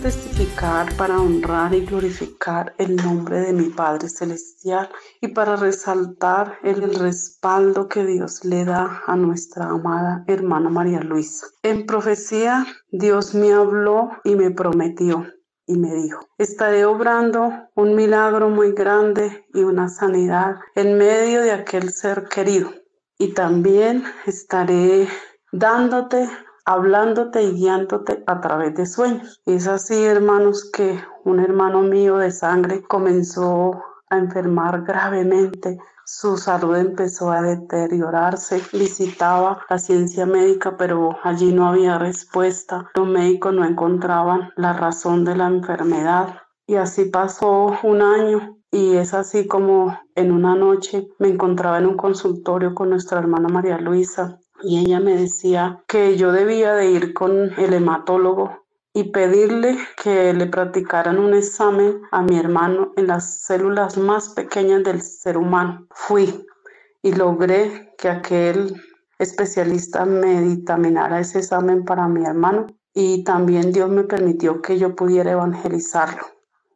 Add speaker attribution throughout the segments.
Speaker 1: testificar para honrar y glorificar el nombre de mi Padre Celestial y para resaltar el respaldo que Dios le da a nuestra amada hermana María Luisa. En profecía, Dios me habló y me prometió y me dijo: estaré obrando un milagro muy grande y una sanidad en medio de aquel ser querido. Y también estaré dándote, hablándote y guiándote a través de sueños. Es así, hermanos, que un hermano mío de sangre comenzó a enfermar gravemente. Su salud empezó a deteriorarse. Visitaba la ciencia médica, pero allí no había respuesta. Los médicos no encontraban la razón de la enfermedad. Y así pasó un año. Y es así como en una noche me encontraba en un consultorio con nuestra hermana María Luisa y ella me decía que yo debía de ir con el hematólogo y pedirle que le practicaran un examen a mi hermano en las células más pequeñas del ser humano. Fui y logré que aquel especialista me dictaminara ese examen para mi hermano y también Dios me permitió que yo pudiera evangelizarlo.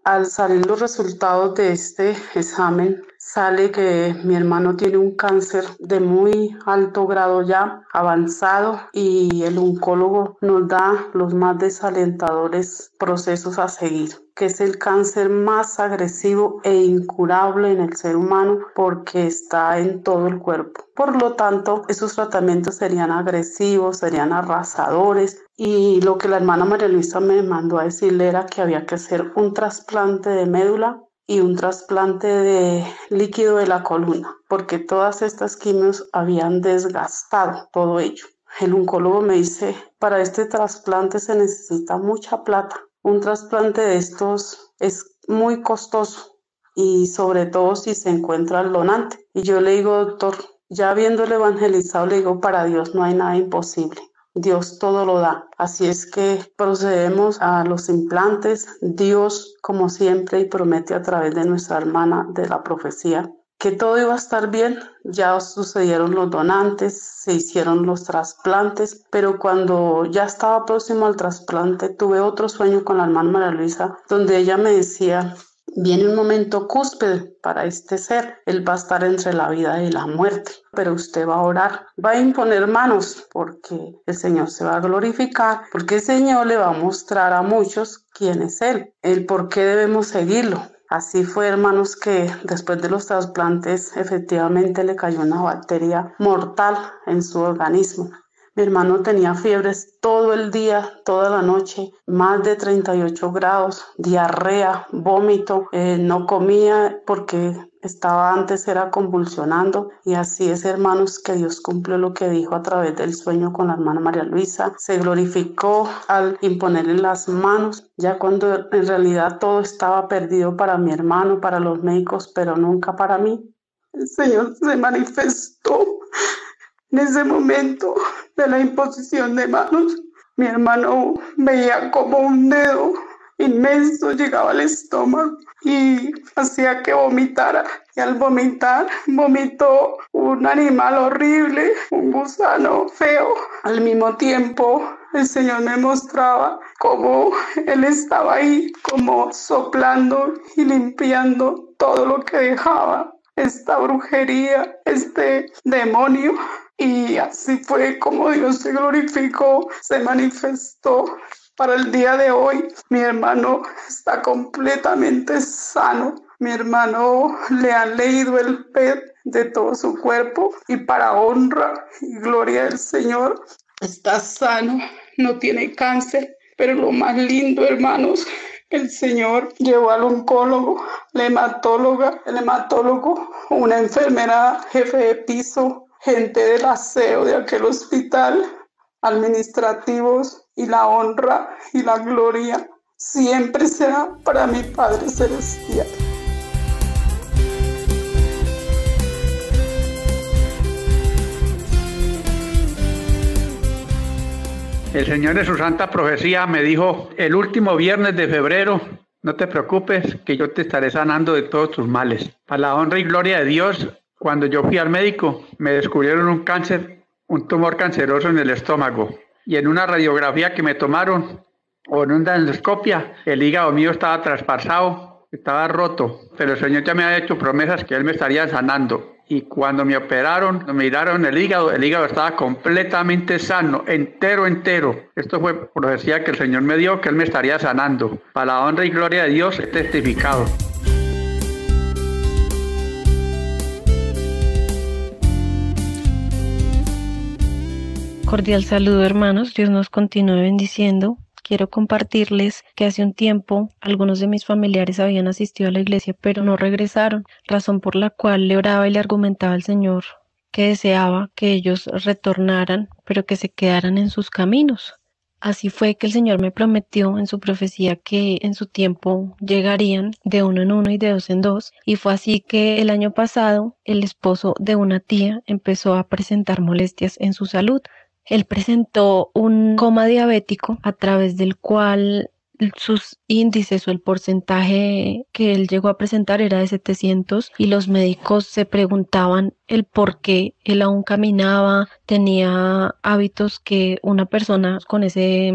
Speaker 1: Al salir los resultados de este examen, sale que mi hermano tiene un cáncer de muy alto grado ya, avanzado, y el oncólogo nos da los más desalentadores procesos a seguir, que es el cáncer más agresivo e incurable en el ser humano porque está en todo el cuerpo. Por lo tanto, esos tratamientos serían agresivos, serían arrasadores, y lo que la hermana María Luisa me mandó a decirle era que había que hacer un trasplante de médula y un trasplante de líquido de la columna, porque todas estas quimios habían desgastado todo ello. El oncólogo me dice: para este trasplante se necesita mucha plata. Un trasplante de estos es muy costoso y sobre todo si se encuentra el donante. Y yo le digo: doctor, ya habiéndole evangelizado, le digo, para Dios no hay nada imposible. Dios todo lo da. Así es que procedemos a los implantes. Dios, como siempre, y promete a través de nuestra hermana de la profecía que todo iba a estar bien. Ya sucedieron los donantes, se hicieron los trasplantes, pero cuando ya estaba próximo al trasplante, tuve otro sueño con la hermana María Luisa, donde ella me decía: viene un momento cúspide para este ser. Él va a estar entre la vida y la muerte, pero usted va a orar, va a imponer manos, porque el Señor se va a glorificar, porque el Señor le va a mostrar a muchos quién es Él, el por qué debemos seguirlo. Así fue, hermanos, que después de los trasplantes efectivamente le cayó una bacteria mortal en su organismo. Mi hermano tenía fiebres todo el día, toda la noche, más de 38 grados, diarrea, vómito, no comía porque era convulsionando. Y así es, hermanos, que Dios cumplió lo que dijo a través del sueño con la hermana María Luisa. Se glorificó al imponerle las manos, ya cuando en realidad todo estaba perdido para mi hermano, para los médicos, pero nunca para mí. El Señor se manifestó en ese momento de la imposición de manos. Mi hermano veía como un dedo inmenso llegaba al estómago y hacía que vomitara. Y al vomitar, vomitó un animal horrible, un gusano feo. Al mismo tiempo, el Señor me mostraba cómo Él estaba ahí, como soplando y limpiando todo lo que dejaba, esta brujería, este demonio. Y así fue como Dios se glorificó, se manifestó. Para el día de hoy, mi hermano está completamente sano. Mi hermano le han leído el PET de todo su cuerpo y para honra y gloria del Señor, está sano, no tiene cáncer. Pero lo más lindo, hermanos, el Señor llevó al oncólogo, la hematóloga, el hematólogo, una enfermera, jefe de piso, gente del aseo de aquel hospital, administrativos, y la honra y la gloria siempre será para mi Padre Celestial.
Speaker 2: El Señor en su santa profecía me dijo: el último viernes de febrero, no te preocupes, que yo te estaré sanando de todos tus males. Para la honra y gloria de Dios, cuando yo fui al médico, me descubrieron un cáncer, un tumor canceroso en el estómago. Y en una radiografía que me tomaron, o en una endoscopia, el hígado mío estaba traspasado, estaba roto, pero el Señor ya me había hecho promesas que Él me estaría sanando. Y cuando me operaron, me miraron el hígado estaba completamente sano, entero, entero. Esto fue profecía que el Señor me dio, que Él me estaría sanando. Para la honra y gloria de Dios, he testificado.
Speaker 3: Cordial saludo, hermanos. Dios nos continúe bendiciendo. Quiero compartirles que hace un tiempo algunos de mis familiares habían asistido a la iglesia pero no regresaron, razón por la cual le oraba y le argumentaba al Señor que deseaba que ellos retornaran, pero que se quedaran en sus caminos. Así fue que el Señor me prometió en su profecía que en su tiempo llegarían de uno en uno y de dos en dos, y fue así que el año pasado el esposo de una tía empezó a presentar molestias en su salud. Él presentó un coma diabético a través del cual sus índices o el porcentaje que él llegó a presentar era de 700 y los médicos se preguntaban el por qué él aún caminaba, tenía hábitos que una persona con ese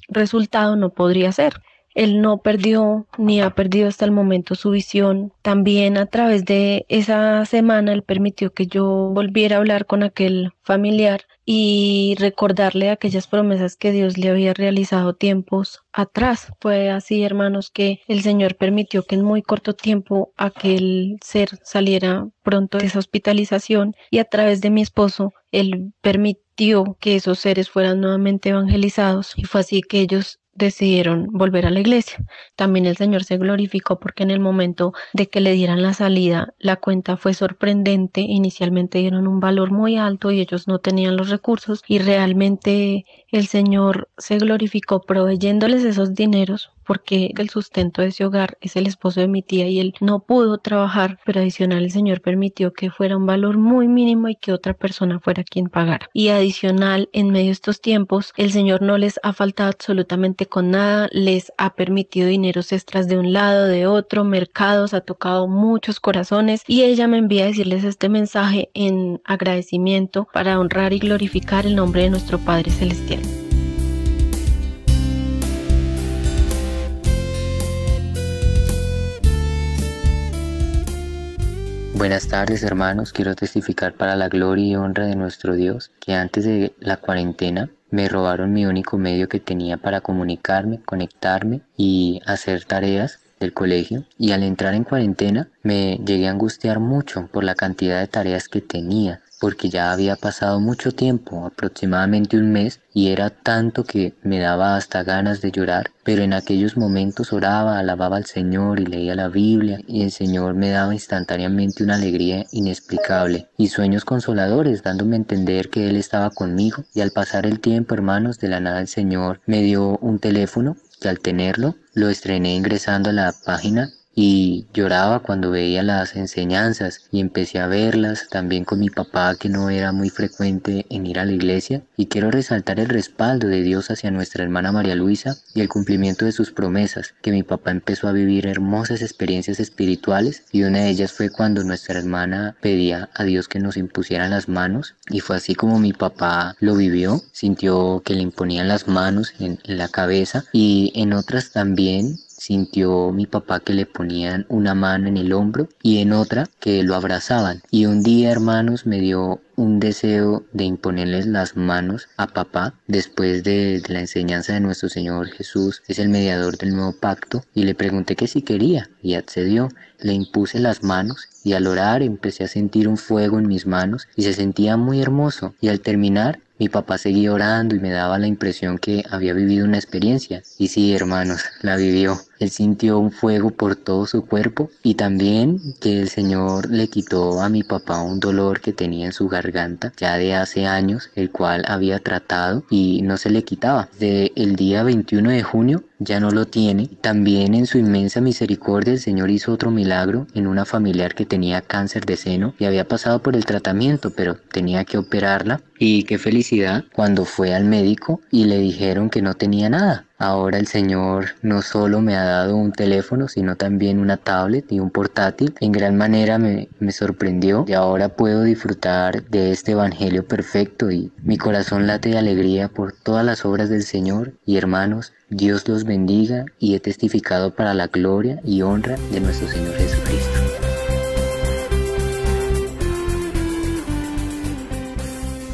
Speaker 3: resultado no podría hacer. Él no perdió ni ha perdido hasta el momento su visión. También a través de esa semana él permitió que yo volviera a hablar con aquel familiar y recordarle aquellas promesas que Dios le había realizado tiempos atrás. Fue así, hermanos, que el Señor permitió que en muy corto tiempo aquel ser saliera pronto de esa hospitalización, y a través de mi esposo él permitió que esos seres fueran nuevamente evangelizados, y fue así que ellos decidieron volver a la iglesia. También el Señor se glorificó porque en el momento de que le dieran la salida, la cuenta fue sorprendente. Inicialmente dieron un valor muy alto y ellos no tenían los recursos, y realmente el Señor se glorificó proveyéndoles esos dineros, porque el sustento de ese hogar es el esposo de mi tía y él no pudo trabajar, pero adicional el Señor permitió que fuera un valor muy mínimo y que otra persona fuera quien pagara. Y adicional, en medio de estos tiempos, el Señor no les ha faltado absolutamente con nada, les ha permitido dineros extras de un lado, de otro, mercados, ha tocado muchos corazones, y ella me envía a decirles este mensaje en agradecimiento para honrar y glorificar el nombre de nuestro Padre Celestial.
Speaker 4: Buenas tardes, hermanos. Quiero testificar para la gloria y honra de nuestro Dios que antes de la cuarentena me robaron mi único medio que tenía para comunicarme, conectarme y hacer tareas del colegio, y al entrar en cuarentena me llegué a angustiar mucho por la cantidad de tareas que tenía, porque ya había pasado mucho tiempo, aproximadamente un mes, y era tanto que me daba hasta ganas de llorar, pero en aquellos momentos oraba, alababa al Señor y leía la Biblia, y el Señor me daba instantáneamente una alegría inexplicable y sueños consoladores, dándome a entender que Él estaba conmigo. Y al pasar el tiempo, hermanos, de la nada el Señor me dio un teléfono, que al tenerlo lo estrené ingresando a la página y lloraba cuando veía las enseñanzas, y empecé a verlas también con mi papá, que no era muy frecuente en ir a la iglesia. Y quiero resaltar el respaldo de Dios hacia nuestra hermana María Luisa y el cumplimiento de sus promesas, que mi papá empezó a vivir hermosas experiencias espirituales, y una de ellas fue cuando nuestra hermana pedía a Dios que nos impusieran las manos, y fue así como mi papá lo vivió. Sintió que le imponían las manos en la cabeza, y en otras también sintió mi papá que le ponían una mano en el hombro y en otra que lo abrazaban. Y un día, hermanos, me dio un deseo de imponerles las manos a papá después de la enseñanza de nuestro Señor Jesús, es el mediador del nuevo pacto, y le pregunté que si quería y accedió. Le impuse las manos y al orar empecé a sentir un fuego en mis manos y se sentía muy hermoso, y al terminar mi papá seguía orando y me daba la impresión que había vivido una experiencia. Y sí, hermanos, la vivió. Él sintió un fuego por todo su cuerpo, y también que el Señor le quitó a mi papá un dolor que tenía en su garganta ya de hace años, el cual había tratado y no se le quitaba. Desde el día 21 de junio ya no lo tiene. También en su inmensa misericordia el Señor hizo otro milagro en una familiar que tenía cáncer de seno y había pasado por el tratamiento, pero tenía que operarla. Y qué felicidad cuando fue al médico y le dijeron que no tenía nada, Ahora el Señor no solo me ha dado un teléfono, sino también una tablet y un portátil. En gran manera me sorprendió y ahora puedo disfrutar de este evangelio perfecto y mi corazón late de alegría por todas las obras del Señor. Y hermanos, Dios los bendiga y he testificado para la gloria y honra de nuestro Señor Jesucristo.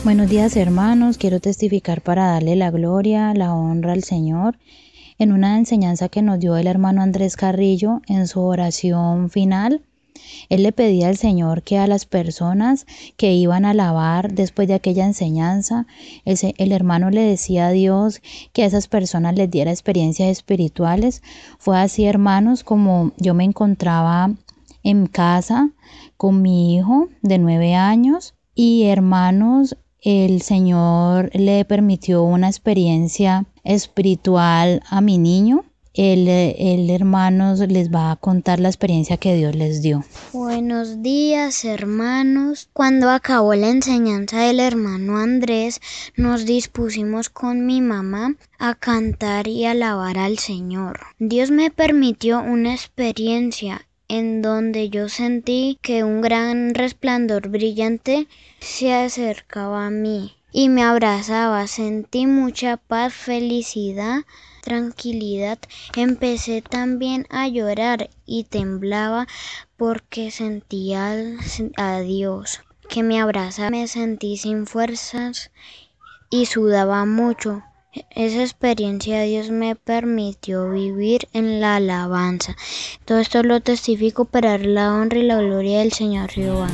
Speaker 5: Buenos días, hermanos, quiero testificar para darle la gloria, la honra al Señor en una enseñanza que nos dio el hermano Andrés Carrillo en su oración final. Él le pedía al Señor que a las personas que iban a alabar después de aquella enseñanza, el hermano le decía a Dios que a esas personas les diera experiencias espirituales. Fue así, hermanos, como yo me encontraba en casa con mi hijo de 9 años y, hermanos, el Señor le permitió una experiencia espiritual a mi niño. El hermanos les va a contar la experiencia que Dios les dio.
Speaker 6: Buenos días, hermanos. Cuando acabó la enseñanza del hermano Andrés, nos dispusimos con mi mamá a cantar y alabar al Señor. Dios me permitió una experiencia en donde yo sentí que un gran resplandor brillante se acercaba a mí y me abrazaba. Sentí mucha paz, felicidad, tranquilidad. Empecé también a llorar y temblaba porque sentía a Dios que me abrazaba. Me sentí sin fuerzas y sudaba mucho. Esa experiencia Dios me permitió vivir en la alabanza. Todo esto lo testifico para dar la honra y la gloria del Señor Jehová.